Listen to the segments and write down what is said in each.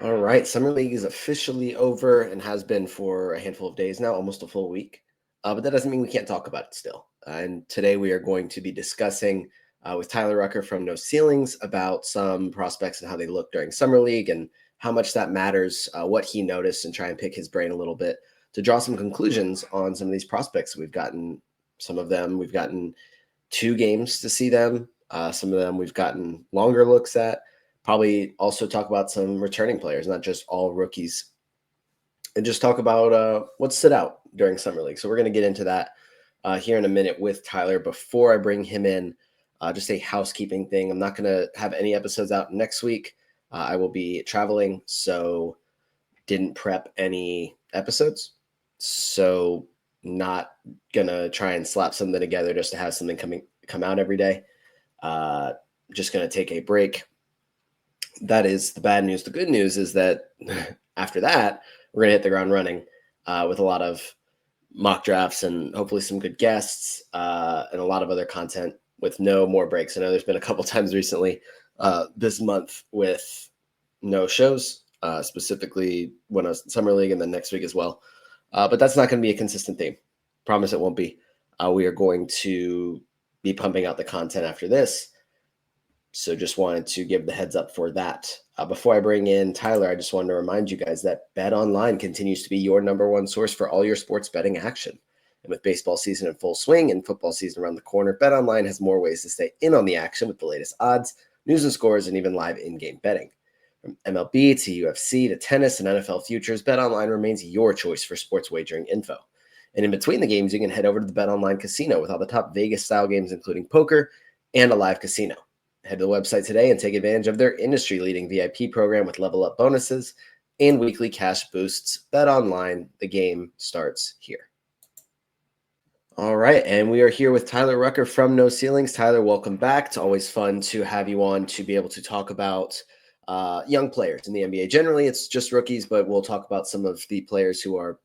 All right, Summer League is officially over and has been for a handful of days now, almost a full week. But that doesn't mean we can't talk about it still. And today we are going to be discussing with Tyler Rucker from No Ceilings about some prospects and how they look during Summer League and how much that matters, what he noticed, and try and pick his brain a little bit to draw some conclusions on some of these prospects. We've gotten some of them, we've gotten 2 games to see them. Some of them we've gotten longer looks at. Probably also talk about some returning players, not just all rookies, and just talk about what stood out during Summer League. So we're going to get into that here in a minute with Tyler. Before I bring him in, just a housekeeping thing. I'm not going to have any episodes out next week. I will be traveling, so didn't prep any episodes. So not going to try and slap something together just to have something come out every day. Just going to take a break. That is the bad news. The good news is that after that, we're going to hit the ground running with a lot of mock drafts and hopefully some good guests and a lot of other content with no more breaks. I know there's been a couple times recently this month with no shows, specifically when I was in Summer League and then next week as well. But that's not going to be a consistent theme. Promise it won't be. We are going to be pumping out the content after this. So just wanted to give the heads up for that. Before I bring in Tyler, I just wanted to remind you guys that BetOnline continues to be your number one source for all your sports betting action. And with baseball season in full swing and football season around the corner, BetOnline has more ways to stay in on the action with the latest odds, news and scores, and even live in-game betting. From MLB to UFC to tennis and NFL futures, BetOnline remains your choice for sports wagering info. And in between the games, you can head over to the BetOnline casino with all the top Vegas-style games, including poker and a live casino. Head to the website today and take advantage of their industry-leading VIP program with level-up bonuses and weekly cash boosts. BetOnline, the game starts here. All right, and we are here with Tyler Rucker from No Ceilings. Tyler, welcome back. It's always fun to have you on to be able to talk about young players in the NBA. Generally, it's just rookies, but we'll talk about some of the players who are,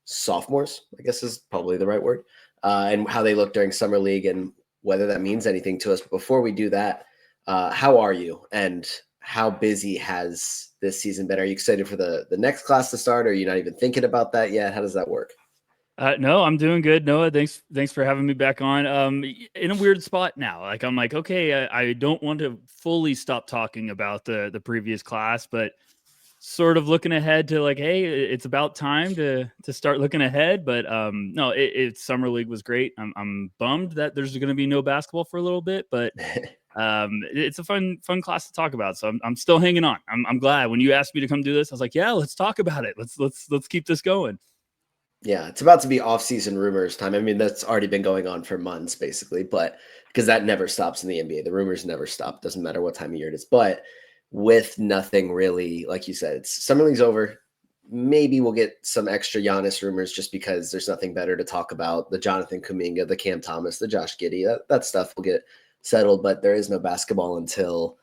sophomores, I guess is probably the right word, and how they look during Summer League and whether that means anything to us. But before we do that, how are you and how busy has this season been? Are you excited for the next class to start? Or are you not even thinking about that yet? How does that work? No, I'm doing good, Noah. Thanks for having me back on. In a weird spot now. I'm like, okay, I don't want to fully stop talking about the previous class, but sort of looking ahead to like, hey, it's about time to start looking ahead. But no, Summer League was great. I'm bummed that there's going to be no basketball for a little bit, but it's a fun class to talk about. So I'm still hanging on. I'm glad when you asked me to come do this. I was like, yeah, let's talk about it. Let's keep this going. Yeah, it's about to be off-season rumors time. I mean, that's already been going on for months, basically, but because that never stops in the NBA. The rumors never stop. Doesn't matter what time of year it is. But with nothing really, like you said, it's Summer League's over. Maybe we'll get some extra Giannis rumors just because there's nothing better to talk about. The Jonathan Kuminga, the Cam Thomas, the Josh Giddey, that stuff will get settled, but there is no basketball until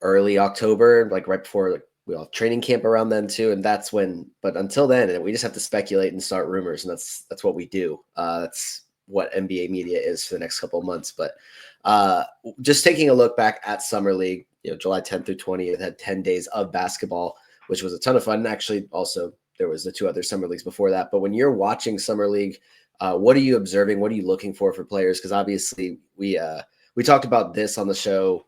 early October, like right before we all have training camp around then too, and that's when. But until then, we just have to speculate and start rumors, and that's what we do. That's what NBA media is for the next couple of months. But just taking a look back at Summer League, July 10th through 20th had 10 days of basketball, which was a ton of fun. And actually, also there was the 2 other Summer Leagues before that. But when you're watching Summer League, what are you observing? What are you looking for players? Because obviously we talked about this on the show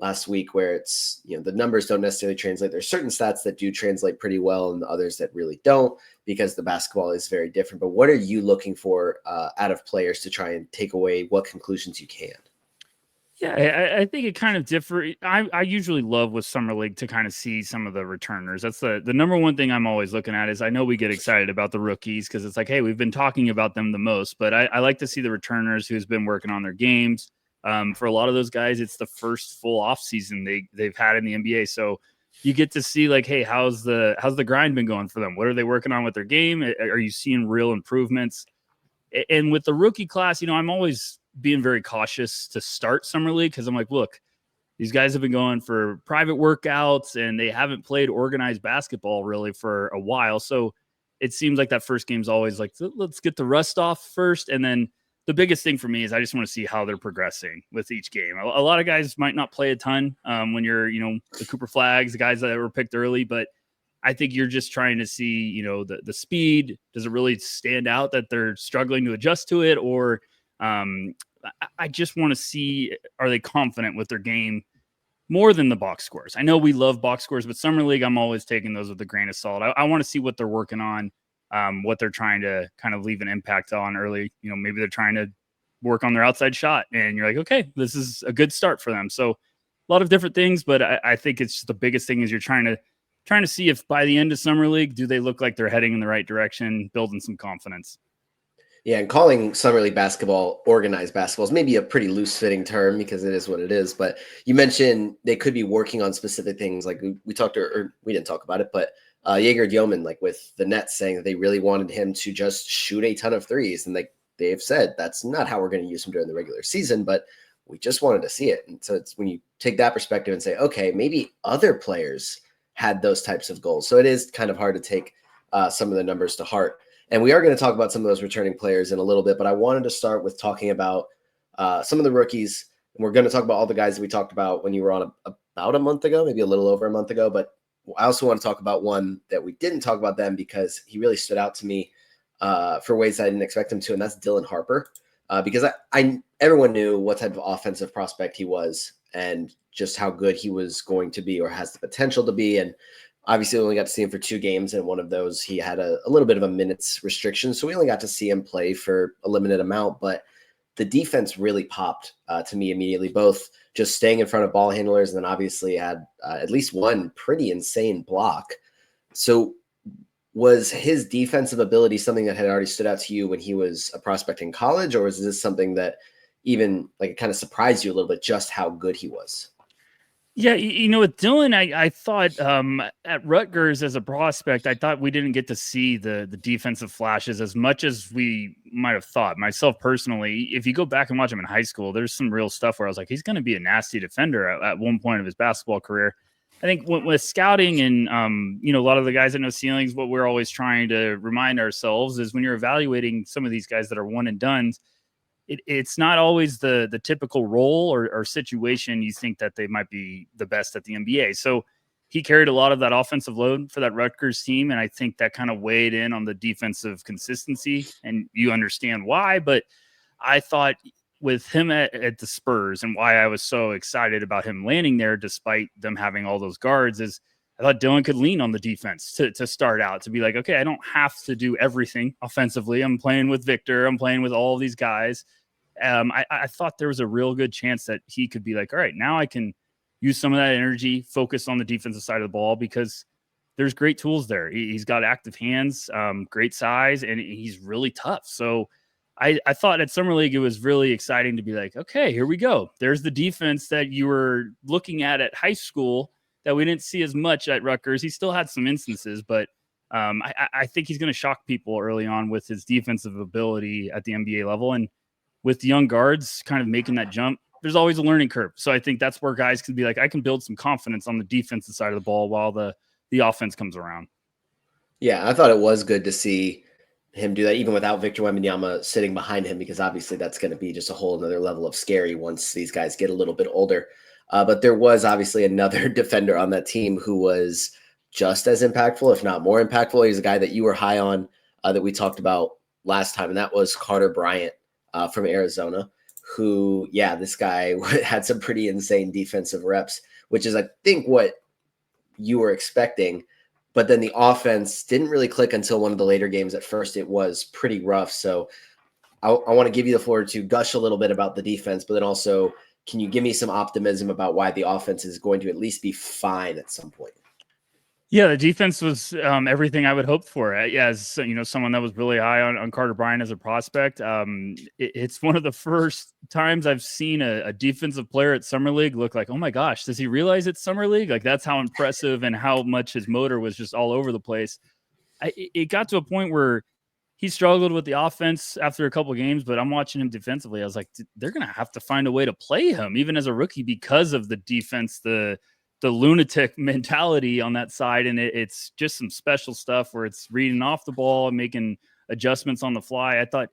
last week where it's, the numbers don't necessarily translate. There's certain stats that do translate pretty well and others that really don't because the basketball is very different. But what are you looking for out of players to try and take away what conclusions you can? Yeah, I think it kind of differs. I usually love with Summer League to kind of see some of the returners. That's the number one thing I'm always looking at is I know we get excited about the rookies because it's like, hey, we've been talking about them the most, but I like to see the returners who's been working on their games. For a lot of those guys, it's the first full off season they've had in the NBA. So you get to see like, hey, how's the grind been going for them? What are they working on with their game? Are you seeing real improvements? And with the rookie class, I'm always being very cautious to start Summer League because I'm like, look, these guys have been going for private workouts and they haven't played organized basketball really for a while. So it seems like that first game's always like, let's get the rust off first. And then the biggest thing for me is I just want to see how they're progressing with each game. A lot of guys might not play a ton when you're, the Cooper Flags, the guys that were picked early, but I think you're just trying to see, the speed. Does it really stand out that they're struggling to adjust to it? Or I just want to see, are they confident with their game more than the box scores? I know we love box scores, but Summer League, I'm always taking those with a grain of salt. I want to see what they're working on, what they're trying to kind of leave an impact on early. Maybe they're trying to work on their outside shot, and you're like, okay, this is a good start for them. So a lot of different things, but I think it's just the biggest thing is you're trying to see if by the end of Summer League, do they look like they're heading in the right direction, building some confidence. Yeah, and calling Summer League basketball organized basketball is maybe a pretty loose-fitting term because it is what it is. But you mentioned they could be working on specific things. Like we talked, or we didn't talk about it, but Jaeger Dioman, like with the Nets, saying that they really wanted him to just shoot a ton of threes. And they've said that's not how we're going to use him during the regular season, but we just wanted to see it. And so it's when you take that perspective and say, okay, maybe other players had those types of goals. So it is kind of hard to take some of the numbers to heart. And we are going to talk about some of those returning players in a little bit, but I wanted to start with talking about some of the rookies. And we're going to talk about all the guys that we talked about when you were on about a month ago, maybe a little over a month ago. But I also want to talk about one that we didn't talk about then because he really stood out to me for ways I didn't expect him to, and that's Dylan Harper. Because everyone knew what type of offensive prospect he was and just how good he was going to be or has the potential to be. And obviously, we only got to see him for 2 games, and one of those he had a little bit of a minutes restriction, so we only got to see him play for a limited amount. But the defense really popped to me immediately, both just staying in front of ball handlers and then obviously had at least one pretty insane block. So was his defensive ability something that had already stood out to you when he was a prospect in college, or was this something that even like it kind of surprised you a little bit just how good he was? Yeah, with Dylan, I thought at Rutgers as a prospect, I thought we didn't get to see the defensive flashes as much as we might have thought. Myself personally, if you go back and watch him in high school, there's some real stuff where I was like, he's going to be a nasty defender at one point of his basketball career. I think with scouting and a lot of the guys that know ceilings, what we're always trying to remind ourselves is when you're evaluating some of these guys that are one and dones, it's not always the typical role or situation you think that they might be the best at the NBA. So he carried a lot of that offensive load for that Rutgers team, and I think that kind of weighed in on the defensive consistency, and you understand why. But I thought with him at the Spurs and why I was so excited about him landing there despite them having all those guards is I thought Dylan could lean on the defense to start out, to be like, okay, I don't have to do everything offensively. I'm playing with Victor. I'm playing with all of these guys. I thought there was a real good chance that he could be like, all right, now I can use some of that energy, focus on the defensive side of the ball because there's great tools there. He's got active hands, great size, and he's really tough. So I thought at Summer League, it was really exciting to be like, okay, here we go. There's the defense that you were looking at high school that we didn't see as much at Rutgers. He still had some instances, but I think he's going to shock people early on with his defensive ability at the NBA level. And with young guards kind of making that jump, there's always a learning curve. So I think that's where guys can be like, I can build some confidence on the defensive side of the ball while the offense comes around. Yeah, I thought it was good to see him do that, even without Victor Wembanyama sitting behind him, because obviously that's going to be just a whole another level of scary once these guys get a little bit older. But there was obviously another defender on that team who was just as impactful, if not more impactful. He's a guy that you were high on that we talked about last time, and that was Carter Bryant from Arizona, who, yeah, this guy had some pretty insane defensive reps, which is, I think, what you were expecting. But then the offense didn't really click until one of the later games. At first, it was pretty rough. So I want to give you the floor to gush a little bit about the defense, but then also, can you give me some optimism about why the offense is going to at least be fine at some point? Yeah, the defense was everything I would hope for. As someone that was really high on Carter Bryant as a prospect, it's one of the first times I've seen a defensive player at Summer League look like, oh my gosh, does he realize it's Summer League? Like, that's how impressive and how much his motor was just all over the place. It got to a point where he struggled with the offense after a couple of games, but I'm watching him defensively. I was like, they're going to have to find a way to play him, even as a rookie, because of the defense, the lunatic mentality on that side. And it's just some special stuff where it's reading off the ball and making adjustments on the fly. I thought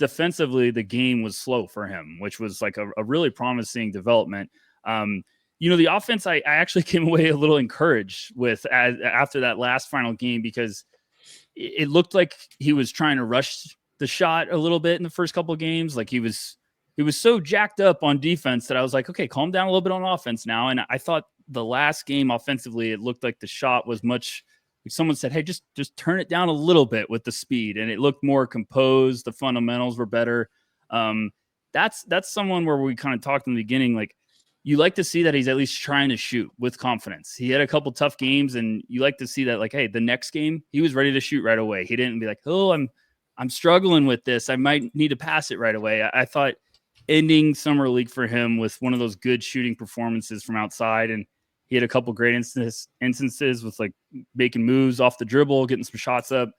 defensively, the game was slow for him, which was like a really promising development. The offense, I actually came away a little encouraged with after that last final game, because it looked like he was trying to rush the shot a little bit in the first couple of games. Like he was so jacked up on defense that I was like, okay, calm down a little bit on offense now. And I thought the last game offensively, it looked like the shot was much like someone said, hey, just turn it down a little bit with the speed. And it looked more composed. The fundamentals were better. That's someone where we kind of talked in the beginning, like, you like to see that he's at least trying to shoot with confidence. He had a couple tough games, and you like to see that, like, hey, the next game he was ready to shoot right away. He didn't be like, oh, I'm struggling with this, I might need to pass it right away. I thought ending summer league for him with one of those good shooting performances from outside, and he had a couple great instances with like making moves off the dribble, getting some shots up.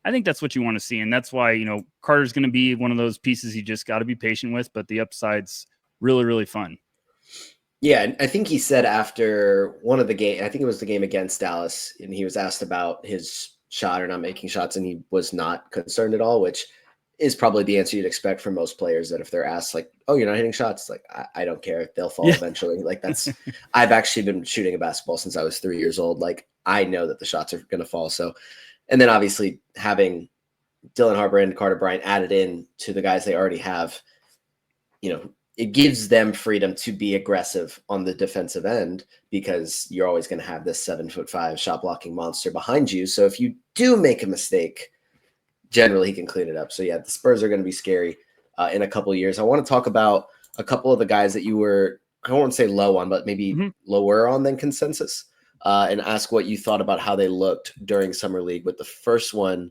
I think that's what you want to see, and that's why Carter's going to be one of those pieces you just got to be patient with. But the upside's really, really fun. Yeah, and I think he said after one of the game, I think it was the game against Dallas, and he was asked about his shot or not making shots, and he was not concerned at all, which is probably the answer you'd expect from most players, that if they're asked like, oh, you're not hitting shots, like, I don't care, they'll fall eventually. Like that's, I've actually been shooting a basketball since I was 3 years old. Like I know that the shots are going to fall. So, and then obviously having Dylan Harper and Carter Bryant added in to the guys they already have, it gives them freedom to be aggressive on the defensive end, because you're always going to have this 7'5" shot blocking monster behind you. So if you do make a mistake, generally he can clean it up. So yeah, the Spurs are going to be scary in a couple of years. I want to talk about a couple of the guys that you were, I won't say low on, but maybe lower on than consensus, and ask what you thought about how they looked during Summer League, with the first one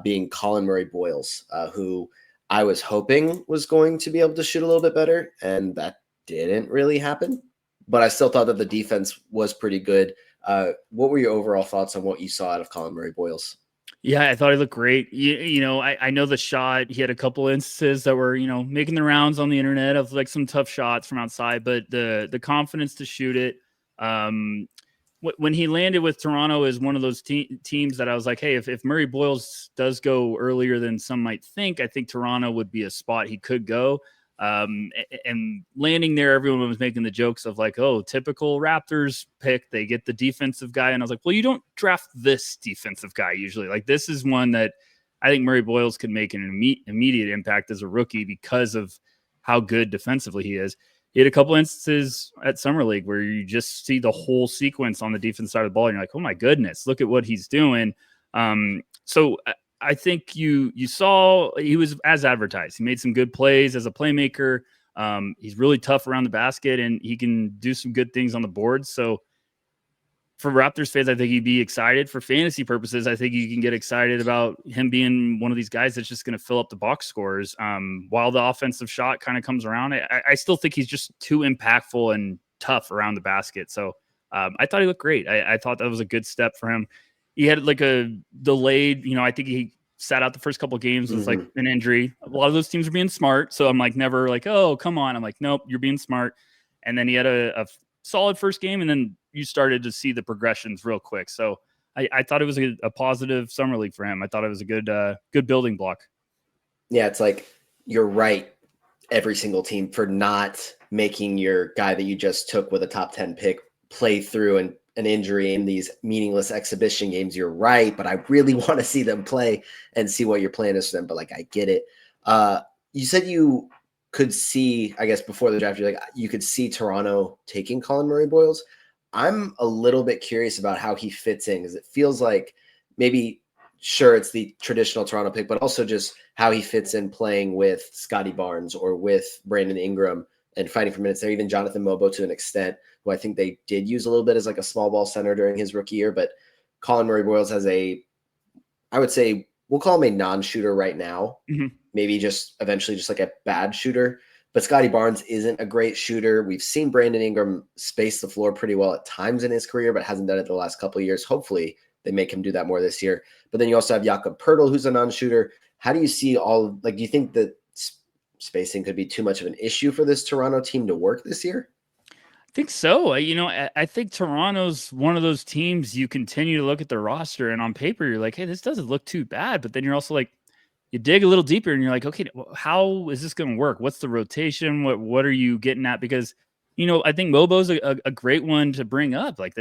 being Colin Murray-Boyles, who I was hoping was going to be able to shoot a little bit better, and that didn't really happen. But I still thought that the defense was pretty good. What were your overall thoughts on what you saw out of Colin Murray-Boyles? Yeah, I thought he looked great. I know the shot. He had a couple instances that were, making the rounds on the internet of like some tough shots from outside, but the confidence to shoot it. When he landed with Toronto is one of those teams that I was like, hey, if Murray-Boyles does go earlier than some might think, I think Toronto would be a spot he could go. And landing there, everyone was making the jokes of like, oh, typical Raptors pick, they get the defensive guy. And I was like, well, you don't draft this defensive guy usually. Like, this is one that I think Murray-Boyles could make an immediate impact as a rookie because of how good defensively he is. He had a couple instances at Summer League where you just see the whole sequence on the defense side of the ball, and you're like, oh my goodness, look at what he's doing. So I think you saw he was as advertised. He made some good plays as a playmaker. He's really tough around the basket, and he can do some good things on the board. So for Raptors fans, I think he'd be excited. For fantasy purposes, I think you can get excited about him being one of these guys that's just going to fill up the box scores. While the offensive shot kind of comes around, I still think he's just too impactful and tough around the basket. So I thought he looked great. I thought that was a good step for him. He had like a delayed, I think he sat out the first couple of games with like an injury. A lot of those teams are being smart. So I'm like, never like, oh, come on. I'm like, nope, you're being smart. And then he had a solid first game, and then you started to see the progressions real quick. So I thought it was a positive Summer League for him. I thought it was a good building block. Yeah, it's like, you're right, every single team, for not making your guy that you just took with a top 10 pick play through an injury in these meaningless exhibition games. You're right, but I really want to see them play and see what your plan is for them. But like, I get it. You said you could see, I guess before the draft, you're like, you could see Toronto taking Colin Murray-Boyles. I'm a little bit curious about how he fits in, because it feels like maybe, sure, it's the traditional Toronto pick, but also just how he fits in playing with Scotty Barnes or with Brandon Ingram and fighting for minutes there. Even Jonathan Mobo to an extent, who I think they did use a little bit as like a small ball center during his rookie year. But Colin Murray-Boyles has I would say, we'll call him a non-shooter right now. Maybe just eventually just like a bad shooter. But Scotty Barnes isn't a great shooter. We've seen Brandon Ingram space the floor pretty well at times in his career, but hasn't done it the last couple of years. Hopefully they make him do that more this year. But then you also have Jakob Poeltl, who's a non-shooter. How do you see do you think that spacing could be too much of an issue for this Toronto team to work this year? I think so. I think Toronto's one of those teams you continue to look at the roster, and on paper, you're like, hey, this doesn't look too bad. But then you're also like, you dig a little deeper and you're like, okay, how is this going to work? What's the rotation? What are you getting at? Because, I think Mobo's a great one to bring up. Like,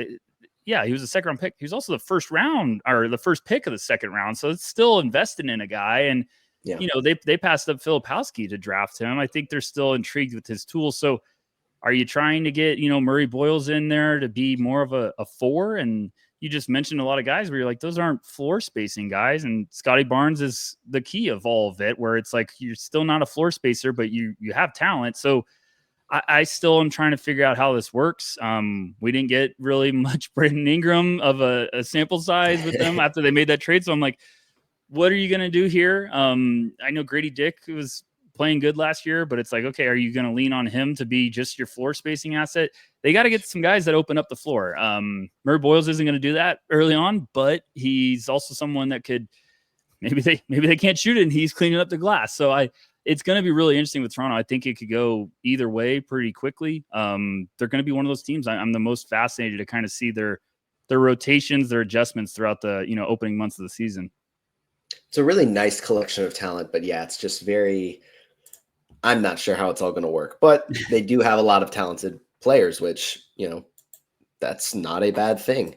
yeah, he was a second round pick. He was also the first pick of the second round. So it's still invested in a guy. And, Yeah. They passed up Filipowski to draft him. I think they're still intrigued with his tools. So are you trying to get, Murray Boyles in there to be more of a 4? And you just mentioned a lot of guys where you're like, those aren't floor spacing guys. And Scotty Barnes is the key of all of it, where it's like, you're still not a floor spacer, but you have talent. So I still am trying to figure out how this works. We didn't get really much Brandon Ingram of a sample size with them after they made that trade. So I'm like, what are you going to do here? I know Grady Dick was playing good last year, but it's like, okay, are you going to lean on him to be just your floor spacing asset? They got to get some guys that open up the floor. Murray Boyles isn't going to do that early on, but he's also someone that could, maybe they can't shoot it and he's cleaning up the glass. So it's going to be really interesting with Toronto. I think it could go either way pretty quickly. They're going to be one of those teams. I'm the most fascinated to kind of see their rotations, their adjustments throughout the, opening months of the season. It's a really nice collection of talent, but yeah, it's just I'm not sure how it's all going to work, but they do have a lot of talented players, which, that's not a bad thing.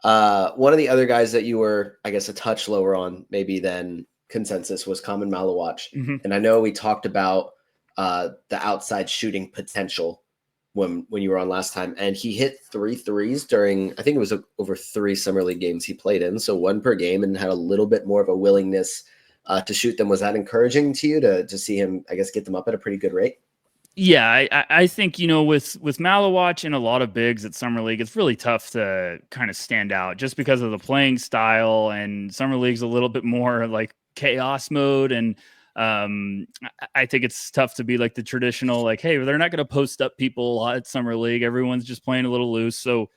One of the other guys that you were, I guess, a touch lower on maybe than consensus was Khaman Maluach. Mm-hmm. And I know we talked about the outside shooting potential when you were on last time, and he hit 3 threes during, I think it was over 3 summer league games he played in, so 1 per game, and had a little bit more of a willingness to shoot them. Was that encouraging to you to see him, I guess, get them up at a pretty good rate? Yeah, I think, with Malawatch and a lot of bigs at Summer League, it's really tough to kind of stand out just because of the playing style, and Summer League's a little bit more like chaos mode. And I think it's tough to be like the traditional, like, hey, they're not going to post up people a lot at Summer League. Everyone's just playing a little loose. So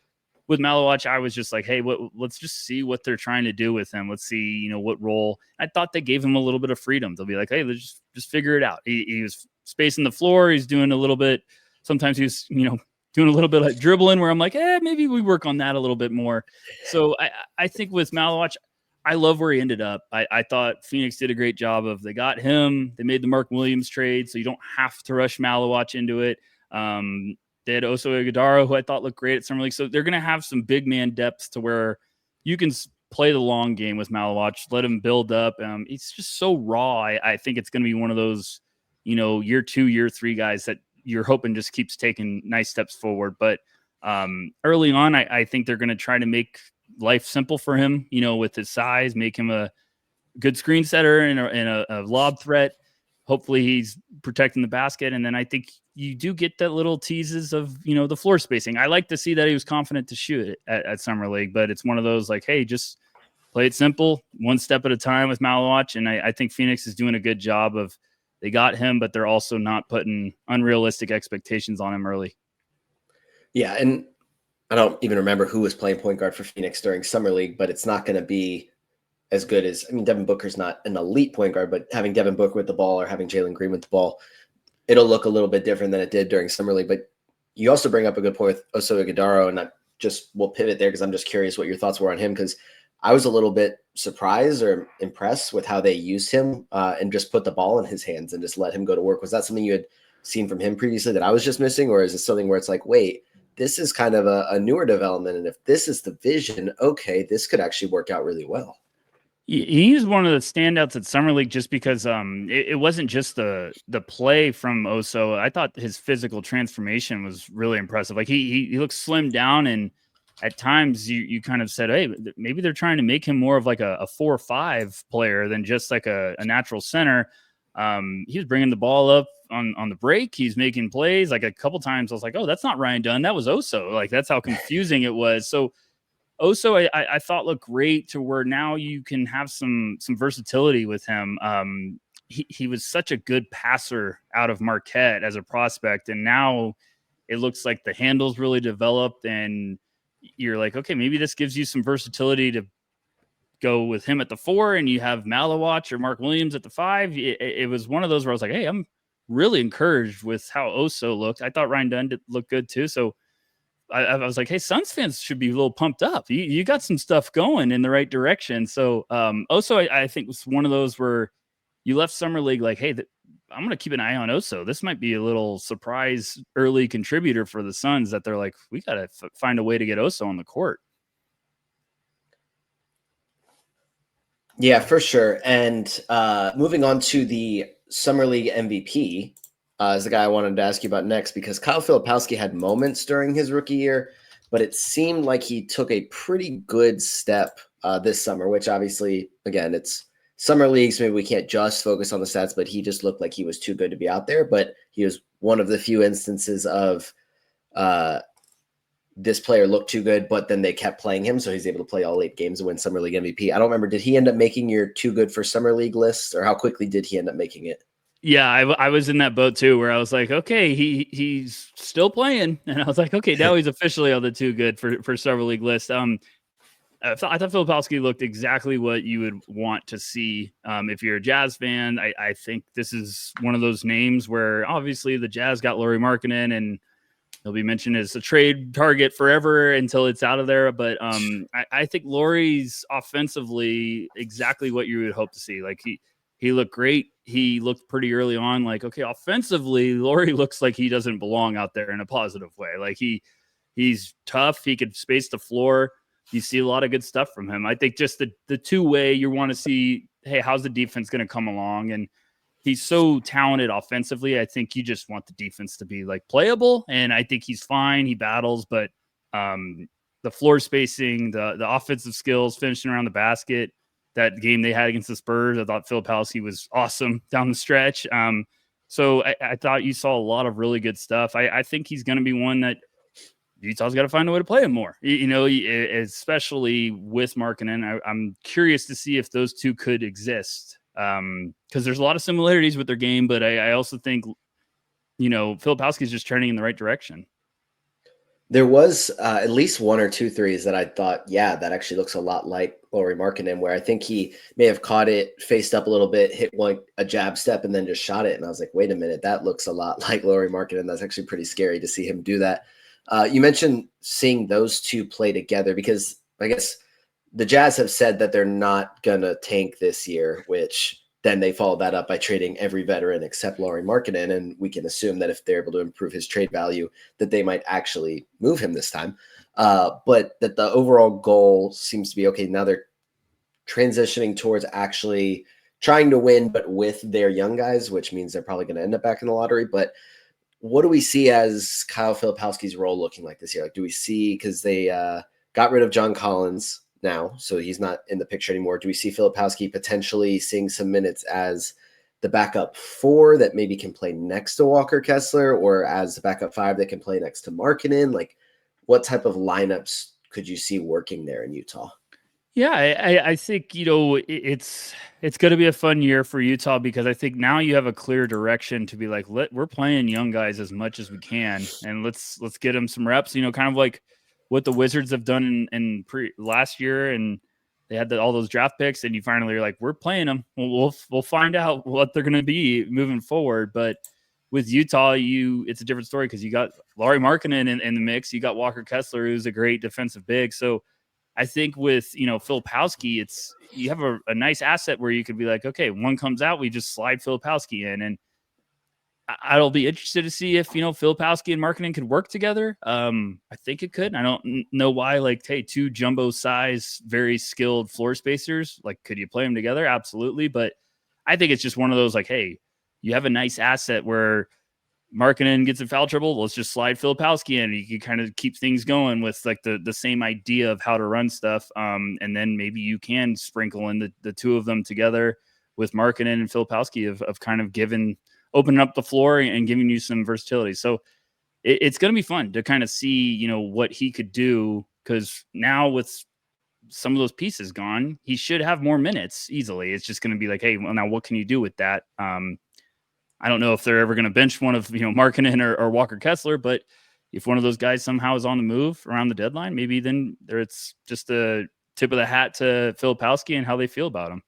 with Malawatch, I was just like, hey, let's just see what they're trying to do with him. Let's see, what role. I thought they gave him a little bit of freedom. They'll be like, hey, let's just figure it out. He was spacing the floor. He's doing a little bit. Sometimes he's, doing a little bit of dribbling where I'm like, maybe we work on that a little bit more. So I think with Malawatch, I love where he ended up. I thought Phoenix did a great job they got him. They made the Mark Williams trade, so you don't have to rush Malawatch into it. They had Oso Ighodaro, who I thought looked great at Summer League. So they're going to have some big man depth to where you can play the long game with Malawatch, let him build up. It's just so raw. I think it's going to be one of those, year 2, year 3 guys that you're hoping just keeps taking nice steps forward. But early on, I think they're going to try to make life simple for him, with his size, make him a good screen setter and a lob threat. Hopefully he's protecting the basket. And then I think you do get that little teases of, the floor spacing. I like to see that he was confident to shoot it at Summer League, but it's one of those like, hey, just play it simple, one step at a time with Malawatch. And I think Phoenix is doing a good job of, they got him, but they're also not putting unrealistic expectations on him early. Yeah. And I don't even remember who was playing point guard for Phoenix during Summer League, but it's not going to be as good as, Devin Booker's not an elite point guard, but having Devin Booker with the ball or having Jalen Green with the ball, it'll look a little bit different than it did during Summer League. But you also bring up a good point with Oso Ighodaro, and we'll pivot there because I'm just curious what your thoughts were on him, because I was a little bit surprised or impressed with how they used him and just put the ball in his hands and just let him go to work. Was that something you had seen from him previously that I was just missing, or is it something where it's like, wait, this is kind of a newer development, and if this is the vision, okay, this could actually work out really well? He's one of the standouts at Summer League just because it wasn't just the play from Oso. I thought his physical transformation was really impressive. Like he looks slimmed down, and at times you kind of said, hey, maybe they're trying to make him more of like a 4 or 5 player than just like a natural center. He was bringing the ball up on the break. He's making plays. Like a couple times I was like, oh, that's not Ryan Dunn. That was Oso. Like that's how confusing it was. So Oso, I thought looked great to where now you can have some versatility with him. He was such a good passer out of Marquette as a prospect, and now it looks like the handle's really developed, and you're like, okay, maybe this gives you some versatility to go with him at the 4, and you have Malawatch or Mark Williams at the 5. It was one of those where I was like, hey, I'm really encouraged with how Oso looked. I thought Ryan Dunn did look good too, so I was like, hey, Suns fans should be a little pumped up. You got some stuff going in the right direction. So Oso, I think, was one of those where you left summer league like, hey, I'm going to keep an eye on Oso. This might be a little surprise early contributor for the Suns that they're like, we got to find a way to get Oso on the court. Yeah, for sure. And moving on to the Summer League MVP is the guy I wanted to ask you about next, because Kyle Filipowski had moments during his rookie year, but it seemed like he took a pretty good step this summer, which obviously, again, it's Summer League, so maybe we can't just focus on the stats, but he just looked like he was too good to be out there. But he was one of the few instances of this player looked too good, but then they kept playing him, so he's able to play all 8 games and win Summer League MVP. I don't remember, did he end up making your too good for Summer League list, or how quickly did he end up making it? Yeah, I was in that boat too, where I was like, okay, he's still playing, and I was like, okay, now he's officially on the too good for Summer League list. I thought Filipowski looked exactly what you would want to see if you're a Jazz fan. I think this is one of those names where obviously the Jazz got Lauri Markkanen, and he'll be mentioned as a trade target forever until it's out of there. But I think Lauri's offensively exactly what you would hope to see. Like he looked great. He looked pretty early on like, okay, offensively, Lauri looks like he doesn't belong out there in a positive way. Like he's tough. He could space the floor. You see a lot of good stuff from him. I think just the two-way you want to see, hey, how's the defense going to come along? And he's so talented offensively. I think you just want the defense to be like playable, and I think he's fine. He battles, but the floor spacing, the offensive skills, finishing around the basket, that game they had against the Spurs, I thought Filipowski was awesome down the stretch. So I thought you saw a lot of really good stuff. I think he's going to be one that Utah's got to find a way to play him more, especially with Markkanen. I'm curious to see if those two could exist, because there's a lot of similarities with their game, but I also think, Filipowski is just turning in the right direction. There was at least 1 or 2 threes that I thought, yeah, that actually looks a lot like Lauri Markkanen, where I think he may have caught it, faced up a little bit, hit a jab step, and then just shot it. And I was like, wait a minute, that looks a lot like Lauri Markkanen. That's actually pretty scary to see him do that. You mentioned seeing those two play together, because I guess the Jazz have said that they're not going to tank this year, which then they followed that up by trading every veteran except Lauri Markkanen. And we can assume that if they're able to improve his trade value, that they might actually move him this time. But that the overall goal seems to be, okay, now they're transitioning towards actually trying to win, but with their young guys, which means they're probably going to end up back in the lottery. But what do we see as Kyle Filipowski's role looking like this year? Like, do we see, because they got rid of John Collins now, so he's not in the picture anymore. Do we see Filipowski potentially seeing some minutes as the backup 4 that maybe can play next to Walker Kessler, or as the backup 5 that can play next to Markkanen? Like, what type of lineups could you see working there in Utah? Yeah, I think, it's going to be a fun year for Utah, because I think now you have a clear direction to be like, we're playing young guys as much as we can, and let's get them some reps, kind of like what the Wizards have done in last year, and they had all those draft picks, and you finally are like, we're playing them. We'll find out what they're going to be moving forward. But with Utah, it's a different story, because you got Lauri Markkanen in the mix. You got Walker Kessler, who's a great defensive big. So I think with, Filipowski, you have a nice asset where you could be like, okay, one comes out, we just slide Filipowski in. And I'll be interested to see if, Filipowski and Markkanen could work together. I think it could. I don't know why, like, hey, 2 jumbo size, very skilled floor spacers, like, could you play them together? Absolutely. But I think it's just one of those, like, hey, you have a nice asset where Markkanen gets in foul trouble, let's just slide Filipowski in. You can kind of keep things going with like the same idea of how to run stuff. And then maybe you can sprinkle in the 2 of them together with Markkanen and Filipowski of kind of opening up the floor and giving you some versatility. So it's going to be fun to kind of see, what he could do, because now with some of those pieces gone, he should have more minutes easily. It's just going to be like, hey, well, now what can you do with that? I don't know if they're ever going to bench one of, Markkanen or Walker Kessler, but if one of those guys somehow is on the move around the deadline, maybe then it's just a tip of the hat to Filipowski and how they feel about him.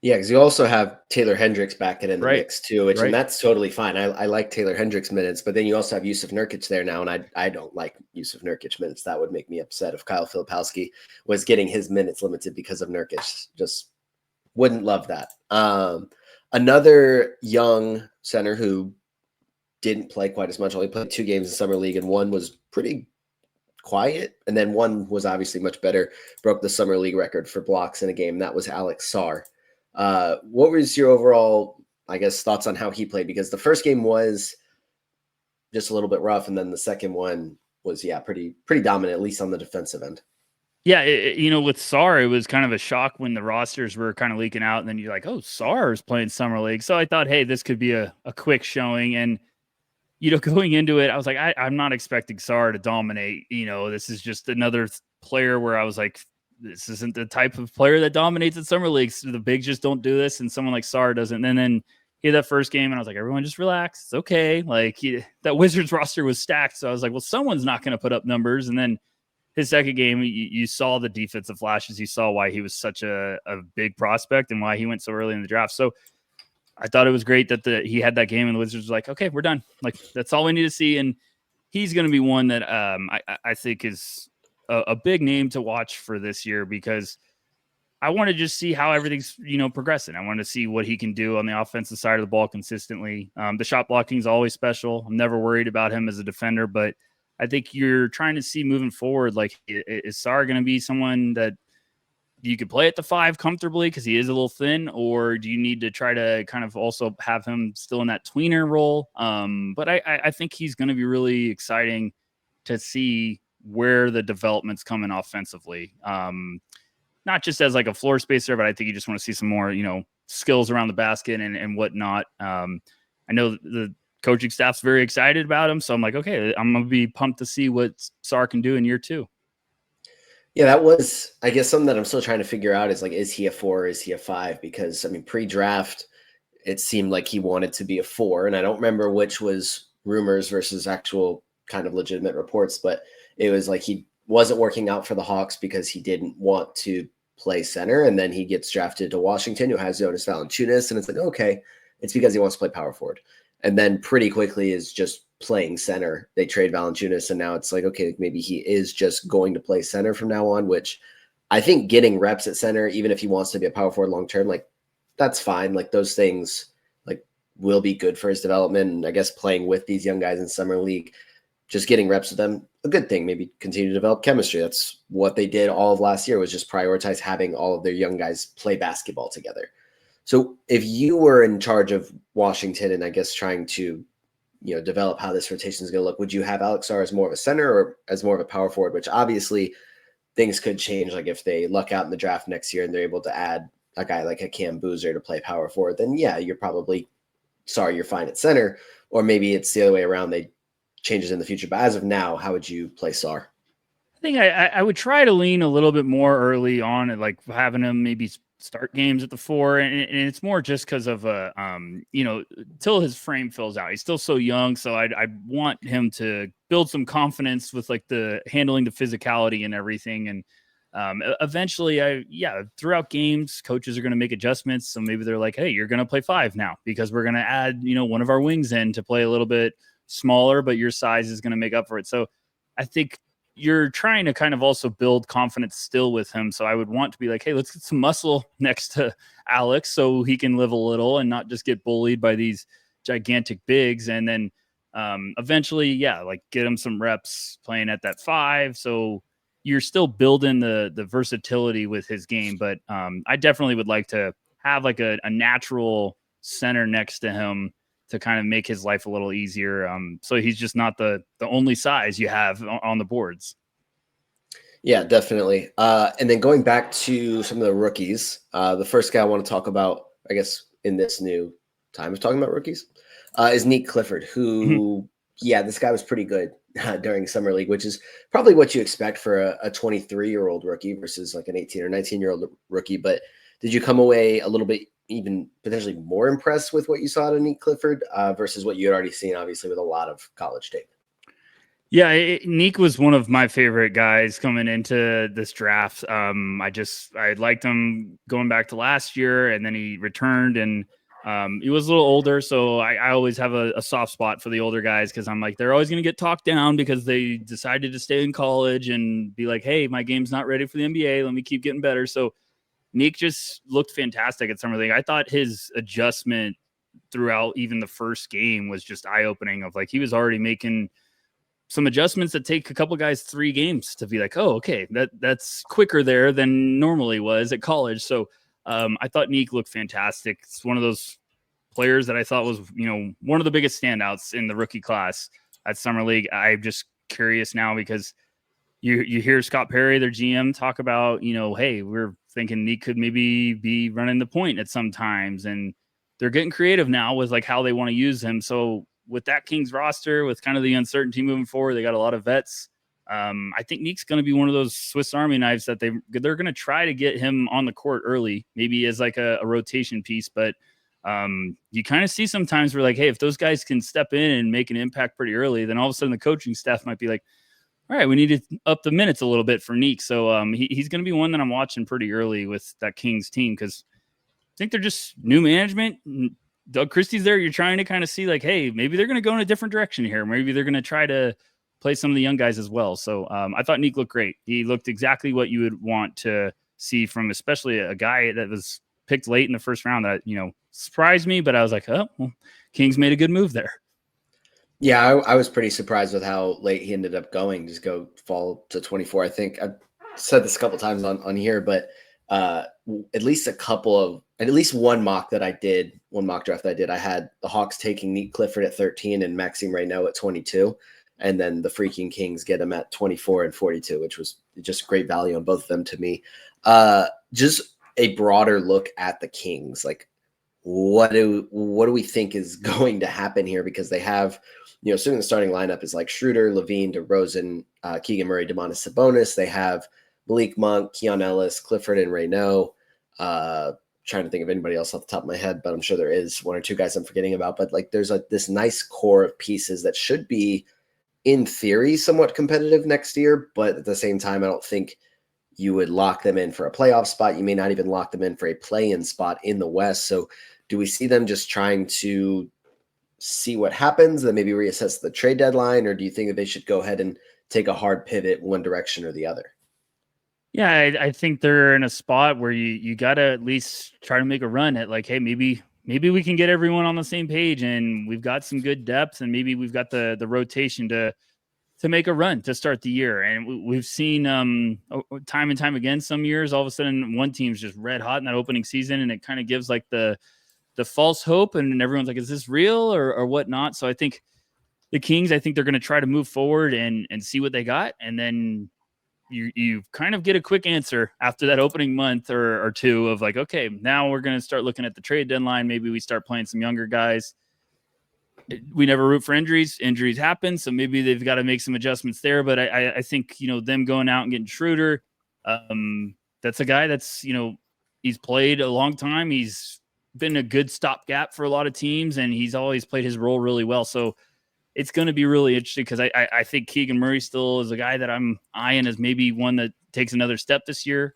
Yeah, because you also have Taylor Hendricks back in the mix too, Right. and that's totally fine. I like Taylor Hendricks minutes, but then you also have Yusuf Nurkic there now, and I don't like Yusuf Nurkic minutes. That would make me upset if Kyle Filipowski was getting his minutes limited because of Nurkic. Just wouldn't love that. Another young center who didn't play quite as much, only played 2 games in summer league, and one was pretty quiet, and then one was obviously much better, broke the summer league record for blocks in a game. That was Alex Sar. What was your overall, I guess, thoughts on how he played? Because the first game was just a little bit rough, and then the second one was, pretty dominant, at least on the defensive end. Yeah, with Sar, it was kind of a shock when the rosters were kind of leaking out, and then you're like, oh, Sar is playing Summer League. So I thought, hey, this could be a quick showing. And, going into it, I was like, I'm not expecting Sar to dominate. This is just another player where I was like, this isn't the type of player that dominates at Summer League. So the bigs just don't do this, and someone like Sar doesn't. And then he had that first game, and I was like, everyone just relax. It's okay. Like, that Wizards roster was stacked. So I was like, well, someone's not going to put up numbers. And then his second game, you saw the defensive flashes. You saw why he was such a big prospect and why he went so early in the draft. So I thought it was great that he had that game, and the Wizards were like, okay, we're done. Like, that's all we need to see. And he's going to be one that I think is a big name to watch for this year, because I want to just see how everything's, progressing. I want to see what he can do on the offensive side of the ball consistently. The shot blocking is always special. I'm never worried about him as a defender, but I think you're trying to see moving forward, like, is Sar going to be someone that you could play at the 5 comfortably because he is a little thin, or do you need to try to kind of also have him still in that tweener role? But I think he's going to be really exciting to see where the development's coming offensively. Not just as like a floor spacer, but I think you just want to see some more, skills around the basket and whatnot. I know the coaching staff's very excited about him, so I'm like, okay, I'm going to be pumped to see what Sar can do in year 2. Yeah, that was, I guess, something that I'm still trying to figure out is, like, is he a 4 or is he a 5? Because, I mean, pre-draft, it seemed like he wanted to be a 4, and I don't remember which was rumors versus actual kind of legitimate reports, but it was like he wasn't working out for the Hawks because he didn't want to play center, and then he gets drafted to Washington, who has Jonas Valanciunas, and it's like, okay, it's because he wants to play power forward. And then pretty quickly is just playing center. They trade Valanciunas, and now it's like, okay, maybe he is just going to play center from now on, which I think getting reps at center, even if he wants to be a power forward long-term, like, that's fine. Like, those things, like, will be good for his development. And I guess playing with these young guys in summer league, just getting reps with them, a good thing. Maybe continue to develop chemistry. That's what they did all of last year, was just prioritize having all of their young guys play basketball together. So if you were in charge of Washington and I guess trying to, develop how this rotation is going to look, would you have Alex Sar as more of a center or as more of a power forward, which obviously things could change. Like, if they luck out in the draft next year and they're able to add a guy like a Cam Boozer to play power forward, then yeah, you're probably you're fine at center. Or maybe it's the other way around. They changes in the future. But as of now, how would you play Sar? I think I would try to lean a little bit more early on at, like, having him maybe start games at the 4, and it's more just because of till his frame fills out. He's still so young, so I want him to build some confidence with, like, the handling the physicality and everything. And eventually, throughout games, coaches are going to make adjustments. So maybe they're like, hey, you're going to play 5 now because we're going to add one of our wings in to play a little bit smaller, but your size is going to make up for it. So I think you're trying to kind of also build confidence still with him. So I would want to be like, hey, let's get some muscle next to Alex so he can live a little and not just get bullied by these gigantic bigs. And then eventually, like, get him some reps playing at that 5. So you're still building the versatility with his game. But I definitely would like to have, like, a natural center next to him to kind of make his life a little easier. So he's just not the only size you have on the boards. Yeah, definitely. And then going back to some of the rookies, the first guy I want to talk about, I guess, in this new time of talking about rookies, is Nick Clifford, who, this guy was pretty good during summer league, which is probably what you expect for a 23-year-old rookie versus like an 18 or 19-year-old rookie. But did you come away a little bit even potentially more impressed with what you saw at Nick Clifford versus what you had already seen, obviously, with a lot of college tape? Yeah, Neek was one of my favorite guys coming into this draft. I liked him going back to last year, and then he returned, and he was a little older, so I always have a soft spot for the older guys because I'm like, they're always going to get talked down because they decided to stay in college and be like, hey, my game's not ready for the NBA. Let me keep getting better. So Nick just looked fantastic at Summer League. I thought his adjustment throughout even the first game was just eye-opening of like he was already making some adjustments that take a couple guys 3 games to be like, oh, okay, that's quicker there than normally was at college. So I thought Nick looked fantastic. It's one of those players that I thought was, one of the biggest standouts in the rookie class at Summer League. I'm just curious now because you hear Scott Perry, their GM, talk about, hey, we're thinking Nick could maybe be running the point at some times, and they're getting creative now with like how they want to use him. So with that Kings roster, with kind of the uncertainty moving forward, they got a lot of vets. I think Nick's going to be one of those Swiss Army knives that they're going to try to get him on the court early, maybe as like a rotation piece. But you kind of see sometimes where like, hey, if those guys can step in and make an impact pretty early, then all of a sudden the coaching staff might be like, all right, we need to up the minutes a little bit for Nick. So he's going to be one that I'm watching pretty early with that Kings team because I think they're just new management. Doug Christie's there. You're trying to kind of see like, hey, maybe they're going to go in a different direction here. Maybe they're going to try to play some of the young guys as well. So I thought Nick looked great. He looked exactly what you would want to see from especially a guy that was picked late in the first round that, surprised me, but I was like, oh, well, Kings made a good move there. Yeah, I was pretty surprised with how late he ended up going. Just go fall to 24. I think I've said this a couple times on here, but at least one mock draft that I did, I had the Hawks taking Nick Clifford at 13 and Maxime Reynaud at 22. And then the freaking Kings get him at 24 and 42, which was just great value on both of them to me. Just a broader look at the Kings. Like, what do we think is going to happen here? Because they have, assuming the starting lineup is like Schroeder, Levine, DeRozan, Keegan Murray, Domantas Sabonis. They have Malik Monk, Keon Ellis, Clifford, and Reynaud. Trying to think of anybody else off the top of my head, but I'm sure there is one or two guys I'm forgetting about. But like, there's this nice core of pieces that should be, in theory, somewhat competitive next year. But at the same time, I don't think you would lock them in for a playoff spot. You may not even lock them in for a play-in spot in the West. So do we see them just trying to see what happens, then maybe reassess the trade deadline? Or do you think that they should go ahead and take a hard pivot one direction or the other? Yeah, I think they're in a spot where you got to at least try to make a run at like, hey, maybe we can get everyone on the same page and we've got some good depth and maybe we've got the rotation to make a run to start the year. And we've seen time and time again, some years, all of a sudden one team's just red hot in that opening season and it kind of gives like the false hope and everyone's like, is this real or whatnot? So I think the Kings, I think they're going to try to move forward and see what they got. And then you kind of get a quick answer after that opening month or two of like, okay, now we're going to start looking at the trade deadline. Maybe we start playing some younger guys. We never root for injuries. Injuries happen. So maybe they've got to make some adjustments there. But I think, them going out and getting Schroeder, that's a guy that's, he's played a long time. He's been a good stopgap for a lot of teams and he's always played his role really well. So it's going to be really interesting because I think Keegan Murray still is a guy that I'm eyeing as maybe one that takes another step this year.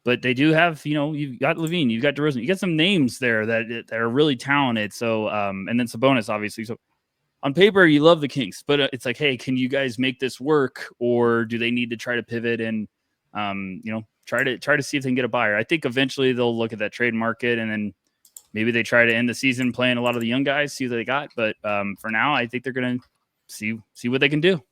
But they do have, you've got Levine, you've got DeRozan, you got some names there that are really talented. So, and then Sabonis, obviously. So on paper, you love the Kings, but it's like, hey, can you guys make this work, or do they need to try to pivot and, try to see if they can get a buyer? I think eventually they'll look at that trade market and then maybe they try to end the season playing a lot of the young guys, see what they got. But for now, I think they're going to see what they can do.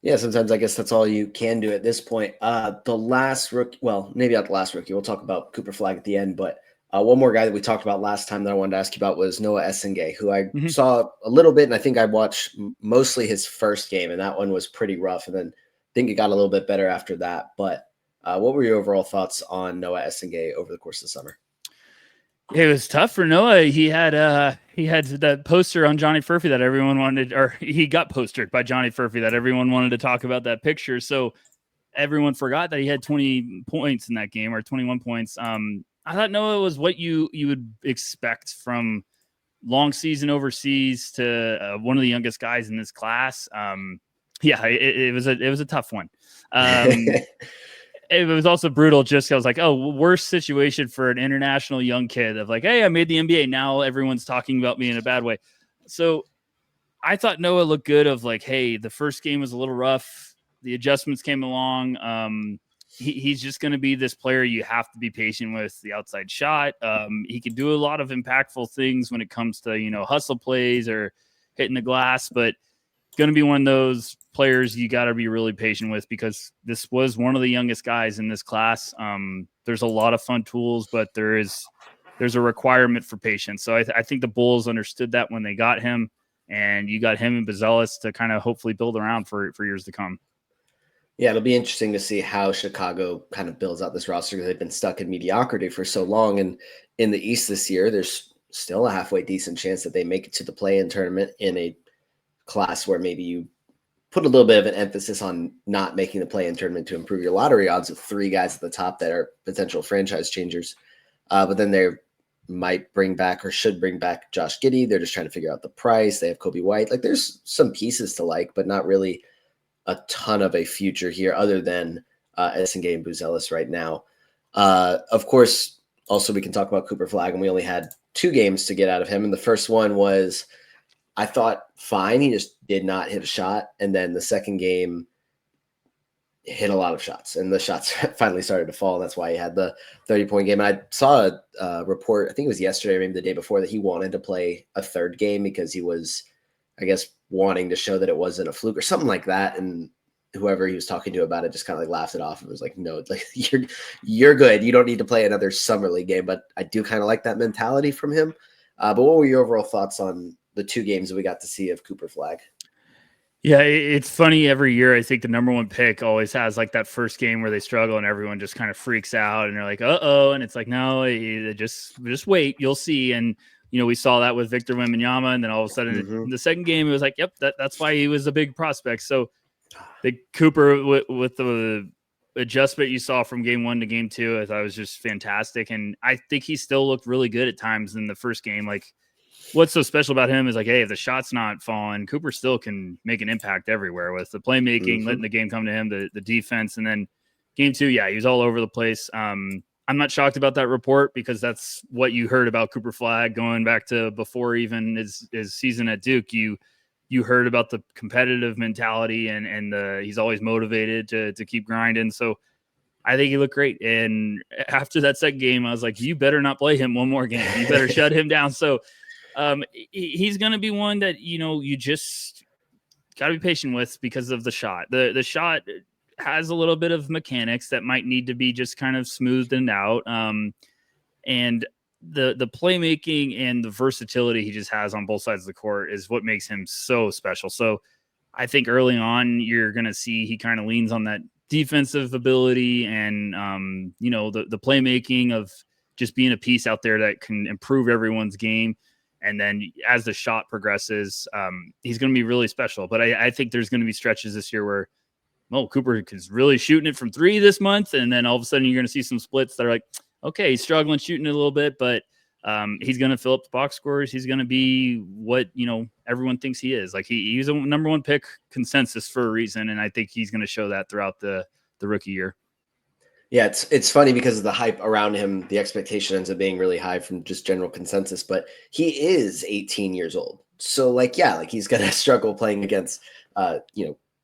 Yeah, sometimes I guess that's all you can do at this point. The last rookie, well, maybe not the last rookie. We'll talk about Cooper Flagg at the end. But one more guy that we talked about last time that I wanted to ask you about was Noah Essengay, who I saw a little bit, and I think I watched mostly his first game, and that one was pretty rough. And then I think it got a little bit better after that. But what were your overall thoughts on Noah Essengay over the course of the summer? It was tough for Noah. He had that poster on Johnny Furphy that everyone wanted, or he got postered by Johnny Furphy that everyone wanted to talk about that picture. So everyone forgot that he had 20 points in that game, or 21 points. I thought Noah was what you would expect from long season overseas to one of the youngest guys in this class. It was a tough one. It was also brutal. Just I was like, oh, worst situation for an international young kid of like, hey, I made the NBA. Now everyone's talking about me in a bad way. So I thought Noah looked good of like, hey, the first game was a little rough. The adjustments came along. he's just going to be this player you have to be patient with the outside shot. He can do a lot of impactful things when it comes to, hustle plays or hitting the glass, but going to be one of those players you got to be really patient with because this was one of the youngest guys in this class. There's a lot of fun tools, but there's a requirement for patience. So I think the Bulls understood that when they got him, and you got him and Bazelis to kind of hopefully build around for years to come. Yeah, it'll be interesting to see how Chicago kind of builds out this roster because they've been stuck in mediocrity for so long. And in the East this year, there's still a halfway decent chance that they make it to the play-in tournament in a class where maybe you put a little bit of an emphasis on not making the play-in tournament to improve your lottery odds with 3 guys at the top that are potential franchise changers. But then they might bring back or should bring back Josh Giddey. They're just trying to figure out the price. They have Kobe White. Like there's some pieces to like, but not really a ton of a future here other than Essengay and Buzelis right now. Of course, also we can talk about Cooper Flagg, and we only had 2 games to get out of him. And the first one was, I thought, fine. He just did not hit a shot. And then the second game hit a lot of shots, and the shots finally started to fall. And that's why he had the 30-point game. And I saw a report, I think it was yesterday, maybe the day before, that he wanted to play a third game because he was, I guess, wanting to show that it wasn't a fluke or something like that. And whoever he was talking to about it just kind of like laughed it off. It was like, no, like you're good. You don't need to play another summer league game. But I do kind of like that mentality from him. But what were your overall thoughts on the 2 games that we got to see of Cooper Flagg? Yeah, it's funny. Every year, I think the number 1 pick always has like that first game where they struggle and everyone just kind of freaks out and they're like, "Uh-oh," and it's like, no, just wait, you'll see. And we saw that with Victor Wembanyama, and then all of a sudden, in the second game, it was like, yep, that's why he was a big prospect. So the Cooper with the adjustment you saw from game 1 to game 2, I thought was just fantastic, and I think he still looked really good at times in the first game. Like, what's so special about him is like, hey, if the shot's not falling, Cooper still can make an impact everywhere with the playmaking, letting the game come to him, the defense. And then game 2, yeah, he was all over the place. I'm not shocked about that report because that's what you heard about Cooper Flagg going back to before even his season at Duke. You heard about the competitive mentality and he's always motivated to keep grinding. So I think he looked great. And after that second game, I was like, you better not play him one more game. You better shut him down. So he's going to be one that, you just got to be patient with because of the shot. The shot has a little bit of mechanics that might need to be just kind of smoothed out. And the playmaking and the versatility he just has on both sides of the court is what makes him so special. So I think early on, you're going to see he kind of leans on that defensive ability and, the playmaking of just being a piece out there that can improve everyone's game. And then as the shot progresses, he's going to be really special. But I think there's going to be stretches this year where, Cooper is really shooting it from 3 this month. And then all of a sudden you're going to see some splits that are like, okay, he's struggling shooting it a little bit, but he's going to fill up the box scores. He's going to be what, everyone thinks he is. Like he's a number 1 pick consensus for a reason. And I think he's going to show that throughout the rookie year. Yeah, it's funny because of the hype around him. The expectation ends up being really high from just general consensus, but he is 18 years old. So he's going to struggle playing against,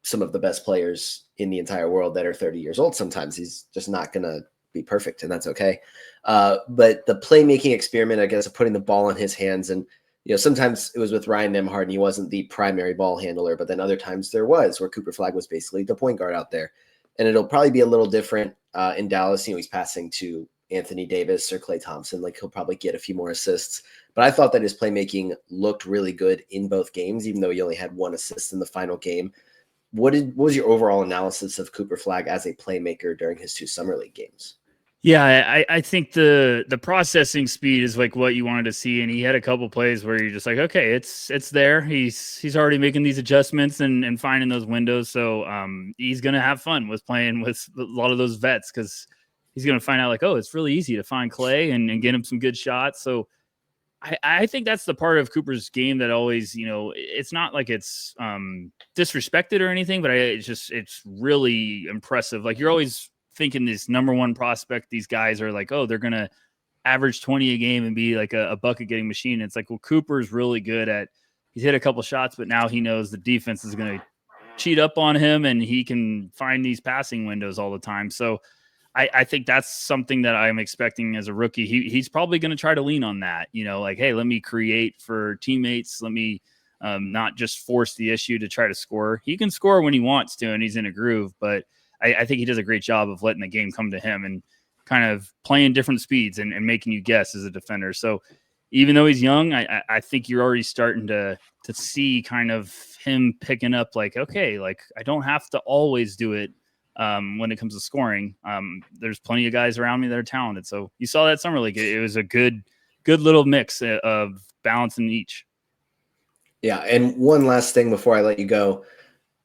some of the best players in the entire world that are 30 years old. Sometimes he's just not going to be perfect, and that's okay. But the playmaking experiment, I guess, of putting the ball in his hands, and sometimes it was with Ryan Nembhard and he wasn't the primary ball handler, but then other times there was where Cooper Flagg was basically the point guard out there. And it'll probably be a little different in Dallas. He's passing to Anthony Davis or Klay Thompson. Like he'll probably get a few more assists. But I thought that his playmaking looked really good in both games, even though he only had 1 assist in the final game. What was your overall analysis of Cooper Flagg as a playmaker during his 2 summer league games? Yeah, I think the processing speed is like what you wanted to see, and he had a couple plays where you're just like, okay, it's there. He's already making these adjustments and finding those windows. So he's gonna have fun with playing with a lot of those vets because he's gonna find out like, oh, it's really easy to find Klay and get him some good shots. So I think that's the part of Cooper's game that always, it's not like it's disrespected or anything, but it's really impressive. Like you're always thinking this number 1 prospect, these guys are like, oh, they're going to average 20 a game and be like a bucket getting machine. It's like, well, Cooper's really good he's hit a couple shots, but now he knows the defense is going to cheat up on him and he can find these passing windows all the time. So I think that's something that I'm expecting as a rookie. He's probably going to try to lean on that, like, hey, let me create for teammates. Let me not just force the issue to try to score. He can score when he wants to, and he's in a groove, but I think he does a great job of letting the game come to him and kind of playing different speeds and making you guess as a defender. So even though he's young, I think you're already starting to see kind of him picking up like, okay, like I don't have to always do it when it comes to scoring. There's plenty of guys around me that are talented. So you saw that summer league. It was a good little mix of balance in each. Yeah, and one last thing before I let you go,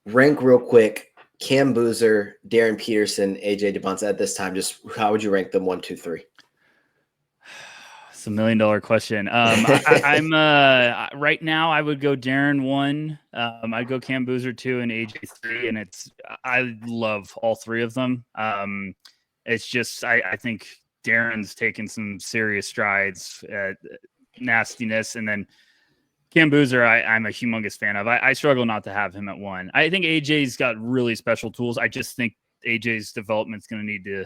rank real quick Cam Boozer, Darren Peterson, AJ DeBonce at this time. Just how would you rank them 1, 2, 3? It's $1 million question. I'm right now. I would go Darren 1. I'd go Cam Boozer 2 and AJ 3. And I love all three of them. It's just I think Darren's taken some serious strides at nastiness, and then Cam Boozer, I'm a humongous fan of. I struggle not to have him at 1. I think AJ's got really special tools. I just think AJ's development's going to need to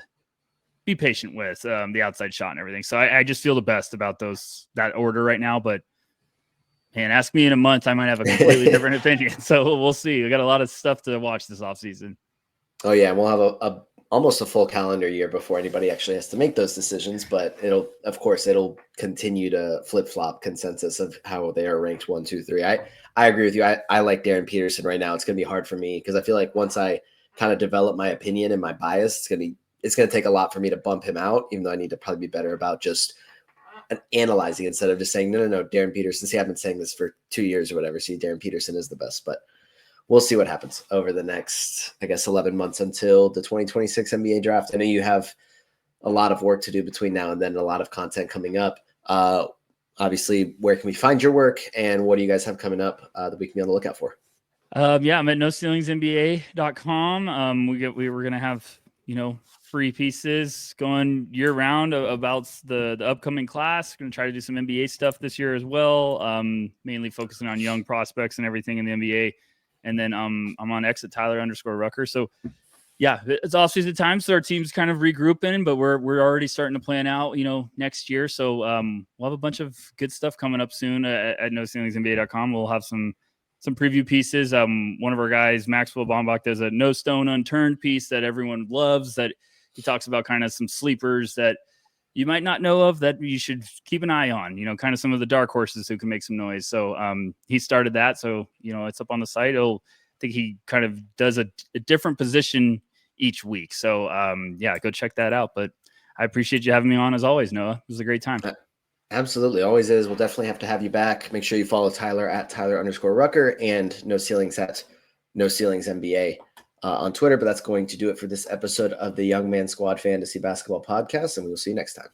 be patient with the outside shot and everything. So I just feel the best about that order right now. But man, ask me in a month, I might have a completely different opinion. So we'll see. We got a lot of stuff to watch this offseason. Oh yeah, we'll have almost a full calendar year before anybody actually has to make those decisions. But it'll continue to flip flop consensus of how they are ranked 1, 2, 3. I agree with you. I like Darren Peterson right now. It's going to be hard for me because I feel like once I kind of develop my opinion and my bias, it's going to take a lot for me to bump him out, even though I need to probably be better about just analyzing instead of just saying, no, Darren Peterson. See, I've been saying this for 2 years or whatever. See, Darren Peterson is the best, but we'll see what happens over the next, I guess, 11 months until the 2026 NBA draft. I know you have a lot of work to do between now and then, a lot of content coming up. Obviously, where can we find your work, and what do you guys have coming up that we can be on the lookout for? Yeah, I'm at noceilingsnba.com. We were going to have, free pieces going year round about the upcoming class. Going to try to do some NBA stuff this year as well. Mainly focusing on young prospects and everything in the NBA. And then I'm on X at Tyler_Rucker. So yeah, it's off season time. So our team's kind of regrouping, but we're already starting to plan out, next year. So we'll have a bunch of good stuff coming up soon at noceilingsnba.com. We'll have some preview pieces. One of our guys, Maxwell Bombach, does a No Stone Unturned piece that everyone loves, that he talks about kind of some sleepers that you might not know of that you should keep an eye on, kind of some of the dark horses who can make some noise. So he started that. So, it's up on the site. I think he kind of does a different position each week. So go check that out. But I appreciate you having me on as always, Noah. It was a great time. Absolutely. Always is. We'll definitely have to have you back. Make sure you follow Tyler at Tyler_Rucker and No Ceilings at No Ceilings NBA on Twitter. But that's going to do it for this episode of the Young Man Squad Fantasy Basketball Podcast. And we will see you next time.